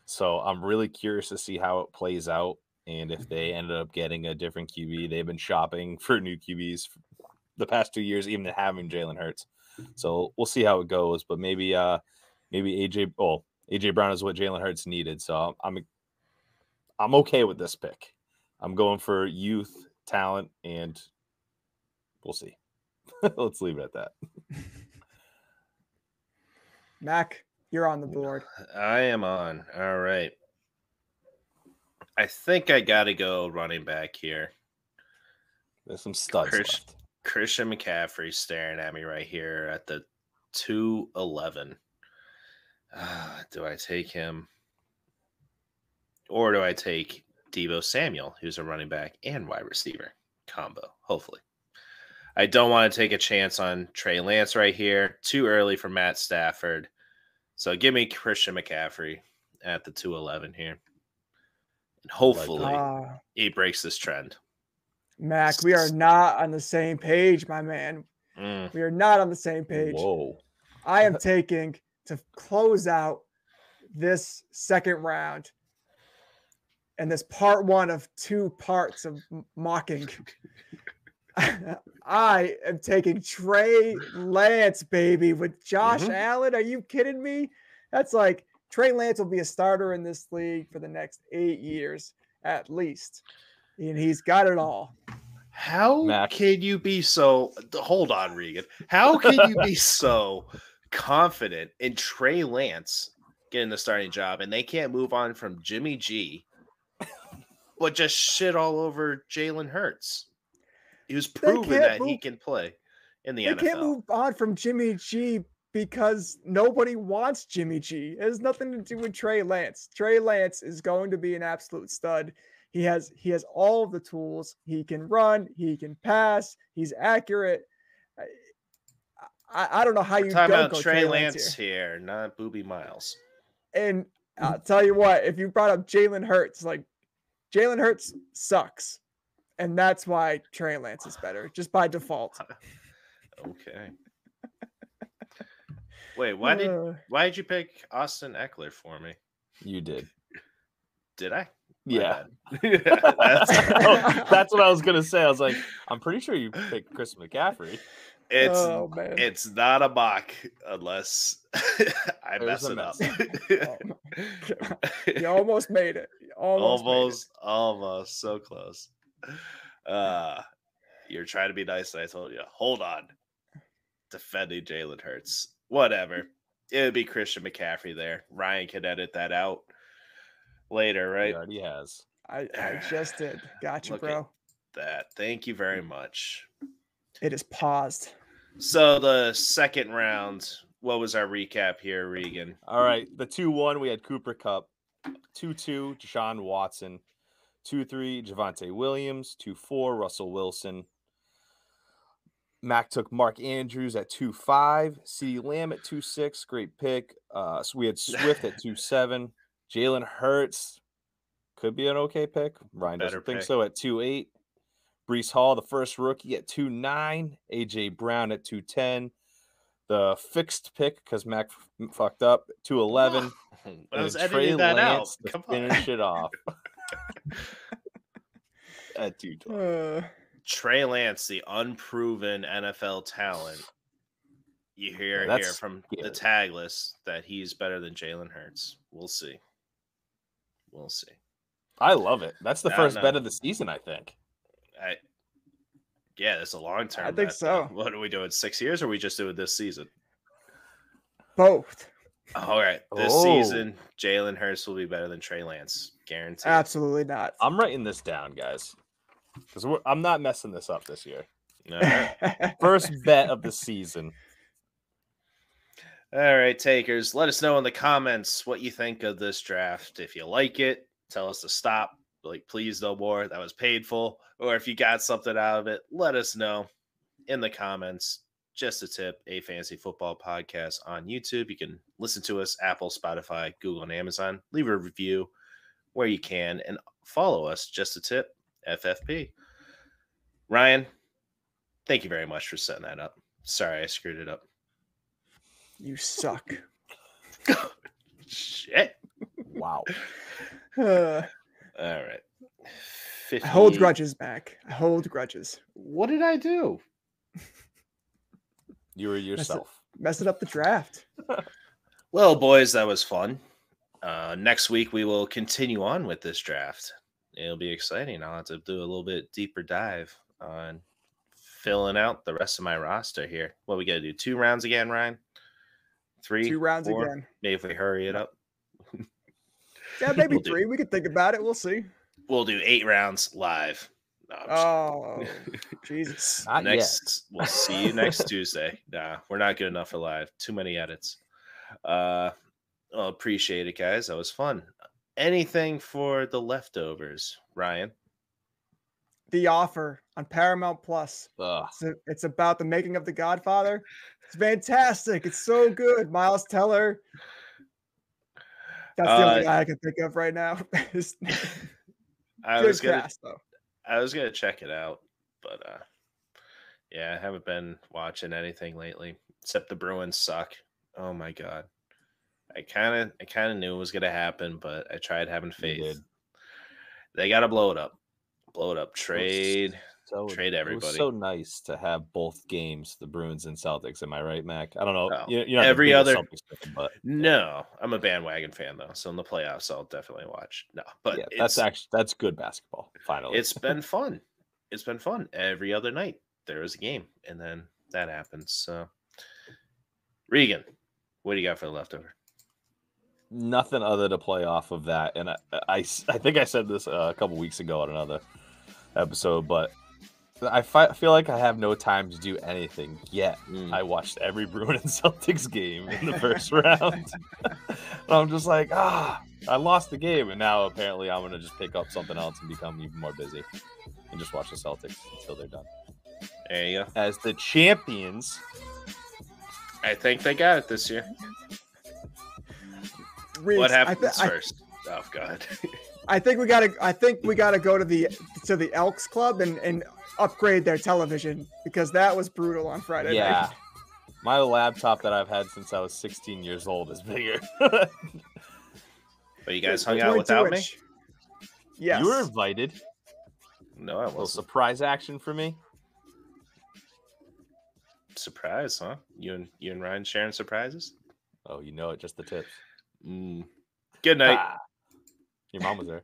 D: So I'm really curious to see how it plays out. And if they ended up getting a different QB, they've been shopping for new QBs the past 2 years, even having Jalen Hurts. So we'll see how it goes. But maybe AJ Brown is what Jalen Hurts needed. So I'm okay with this pick. I'm going for youth, talent, and we'll see. Let's leave it at that.
C: Mac, you're on the board.
B: I am on. All right. I think I got to go running back here.
D: There's some studs left.
B: Christian McCaffrey staring at me right here at the 211. Do I take him? Or do I take Deebo Samuel, who's a running back and wide receiver combo, hopefully. I don't want to take a chance on Trey Lance right here. Too early for Matt Stafford. So give me Christian McCaffrey at the 211 here. And hopefully he breaks this trend.
C: Mac, we are not on the same page, my man. We are not on the same page.
D: Whoa.
C: I am taking to close out this second round and this part 1 of 2 parts of mocking. I am taking Trey Lance, baby, with Josh Allen. Are you kidding me? That's like Trey Lance will be a starter in this league for the next 8 years at least. And he's got it all.
B: How can you be so – hold on, Regan. How can you be so confident in Trey Lance getting the starting job and they can't move on from Jimmy G but just shit all over Jalen Hurts? He was proven that he can play. in the
C: They
B: NFL.
C: can't move on from Jimmy G because nobody wants Jimmy G. It has nothing to do with Trey Lance. Trey Lance is going to be an absolute stud. He has all of the tools. He can run. He can pass. He's accurate. I don't know how you
B: talking
C: don't
B: about
C: go
B: Trey
C: Lance
B: Lance here, not Booby Miles.
C: And I'll tell you what, if you brought up Jalen Hurts, like Jalen Hurts sucks. And that's why Trey Lance is better, just by default.
B: Okay. Wait, why did you pick Austin Eckler for me?
D: You did.
B: Did I?
D: Yeah.
B: That's
D: That's what I was gonna say. I was like, I'm pretty sure you picked Chris McCaffrey.
B: It's not a mock unless I mess it up.
C: You almost made it.
B: Almost so close. You're trying to be nice, and I told you, hold on. Defending Jalen Hurts. Whatever. It would be Christian McCaffrey there. Ryan can edit that out later, right?
D: He already has.
C: I just did. Gotcha,
B: Look
C: bro.
B: at that. Thank you very much.
C: It is paused.
B: So the second round, what was our recap here, Regan?
D: All right. The 2-1, we had Cooper Kupp. 2-2, Deshaun Watson. 2-3, Javonte Williams. 2-4, Russell Wilson. Mac took Mark Andrews at 2-5. CeeDee Lamb at 2-6. Great pick. So we had Swift at 2-7. Jalen Hurts could be an okay pick. Ryan doesn't think so at 2-8. Breece Hall, the first rookie, at 2-9. AJ Brown at 2-10. The fixed pick because Mac fucked up 2-11.
B: I was
D: Trey
B: editing that
D: Lance
B: out. Come
D: to finish it off at 2-12.
B: Trey Lance, the unproven NFL talent. You hear here from the Tagless that he's better than Jalen Hurts. We'll see.
D: I love it. That's the first bet of the season, I think.
B: Yeah, it's a long term.
C: I think so.
B: What are we doing? 6 years, or are we just doing this season?
C: Both.
B: All right. This season, Jalen Hurts will be better than Trey Lance. Guaranteed.
C: Absolutely not.
D: I'm writing this down, guys, because I'm not messing this up this year.
B: All right.
D: First bet of the season.
B: All right, takers. Let us know in the comments what you think of this draft. If you like it, tell us to stop. Like, please no more. That was painful. Or if you got something out of it, let us know in the comments. Just a tip, a fantasy football podcast on YouTube. You can listen to us, Apple, Spotify, Google, and Amazon. Leave a review where you can and follow us. Just a tip, FFP. Ryan, thank you very much for setting that up. Sorry, I screwed it up.
C: You suck.
B: Shit.
D: Wow.
B: All right. 50...
C: I hold grudges, Mac. I hold grudges.
B: What did I do?
D: You were yourself.
C: Messing up the draft.
B: Well, boys, that was fun. Next week, we will continue on with this draft. It'll be exciting. I'll have to do a little bit deeper dive on filling out the rest of my roster here. What we got to do? 2 rounds again, Ryan? 3?
C: 2 rounds
B: 4?
C: again.
B: Maybe if we hurry it up.
C: Yeah, maybe 3. We could think about it. We'll see.
B: We'll do 8 rounds live. No,
C: Jesus.
B: We'll see you next Tuesday. Nah, we're not good enough for live. Too many edits. Well, appreciate it, guys. That was fun. Anything for the leftovers, Ryan?
C: The Offer on Paramount Plus. It's about the making of The Godfather. It's fantastic. It's so good. Miles Teller. That's the only guy I can think of right now.
B: I was gonna check it out, but yeah, I haven't been watching anything lately except the Bruins suck. Oh my god, I kind of knew it was gonna happen, but I tried having faith. They gotta blow it up, trade everybody.
D: It was so nice to have both games, the Bruins and Celtics. Am I right, Mac? I don't know.
B: No.
D: You're not
B: Every other,
D: fan, but
B: no, I'm a bandwagon fan though. So in the playoffs, I'll definitely watch. No, but
D: yeah, that's good basketball. Finally,
B: it's been fun. It's been fun. Every other night there was a game, and then that happens. So, Regan, what do you got for the leftover?
D: Nothing other to play off of that. And I think I said this a couple weeks ago on another episode, but feel like I have no time to do anything yet. I watched every Bruin and Celtics game in the first round. And I'm just like, I lost the game. And now apparently I'm going to just pick up something else and become even more busy and just watch the Celtics until they're done.
B: There you go.
D: As the champions.
B: I think they got it this year.
C: Reese,
B: What happens first? Oh, God.
C: I think we gotta go to the Elks Club and upgrade their television because that was brutal on Friday night.
D: My laptop that I've had since I was 16 years old is bigger.
B: But you guys hung out without me?
C: Yes.
D: You were invited.
B: No, I
D: A little
B: wasn't.
D: surprise action for me.
B: Surprise, huh? You and Ryan sharing surprises?
D: Oh, you know it, just the tips.
B: Good night.
D: Your mom was there.